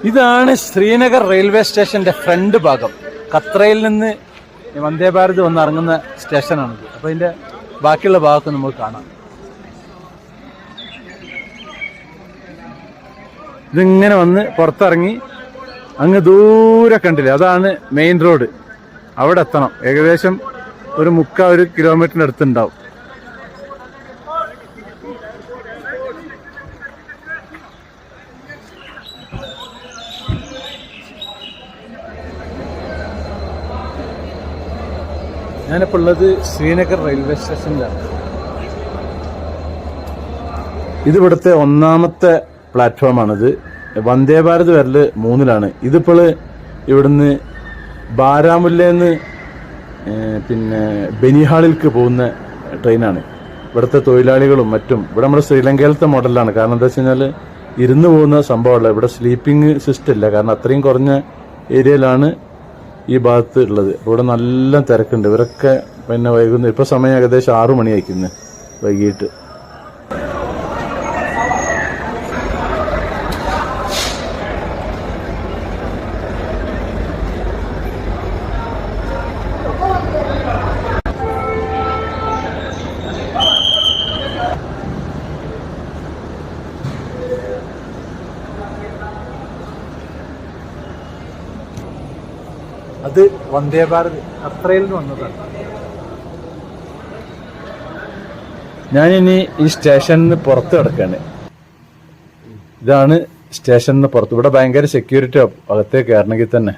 ഇതാണ് ശ്രീനഗർ റെയിൽവേ സ്റ്റേഷന്റെ ഫ്രണ്ട് ഭാഗം. ഖത്രയിൽ നിന്ന് വന്ദേ ഭാരത് വന്ന് ഇറങ്ങുന്ന സ്റ്റേഷനാണിത്. അപ്പോൾ ഇതിന്റെ ബാക്കിയുള്ള ഭാഗമൊക്കെ നമുക്ക് കാണാം. ഇതിങ്ങനെ വന്ന് പുറത്തിറങ്ങി അങ്ങ് ദൂരെ കണ്ടില്ലേ, അതാണ് മെയിൻ റോഡ്. അവിടെ എത്തണം. ഏകദേശം ഒരു 1 കിലോമീറ്ററിന് അടുത്തുണ്ടാവും. ഞാനിപ്പോൾ ഉള്ളത് ശ്രീനഗർ റെയിൽവേ സ്റ്റേഷനിലാണ്. ഇതിവിടുത്തെ 1ാമത്തെ പ്ലാറ്റ്ഫോമാണിത്. വന്ദേ ഭാരത് വരല് 3ലാണ്. ഇതിപ്പോൾ ഇവിടുന്ന് ബാരാമുല്ലയിൽ പിന്നെ ബനിഹാളിലേക്ക് പോകുന്ന ട്രെയിനാണ്. ഇവിടുത്തെ തൊഴിലാളികളും മറ്റും ഇവിടെ നമ്മുടെ ശ്രീലങ്കയിലത്തെ മോഡലാണ്. കാരണം എന്താ വെച്ച് കഴിഞ്ഞാൽ ഇരുന്ന് പോകുന്ന സംഭവമല്ല. ഇവിടെ സ്ലീപ്പിംഗ് സിസ്റ്റം ഇല്ല. കാരണം അത്രയും കുറഞ്ഞ ഏരിയയിലാണ് ഈ ഭാഗത്ത് ഉള്ളത്. ഇവിടെ നല്ല തിരക്കുണ്ട്. ഇവരൊക്കെ പിന്നെ വൈകുന്നു. ഇപ്പോൾ സമയം ഏകദേശം 6 മണി ആയിക്കുന്നു വൈകിട്ട്. അത് വന്ദേ ഭാരത് ഖത്രയിൽ നിന്ന് വന്നതാണ്. ഞാനിനി ഈ സ്റ്റേഷനിന് പുറത്ത് കിടക്കാണ്. ഇതാണ് സ്റ്റേഷനിന് പുറത്ത്. ഇവിടെ ഭയങ്കര സെക്യൂരിറ്റി അകത്തേക്ക് കയറണമെങ്കിൽ തന്നെ.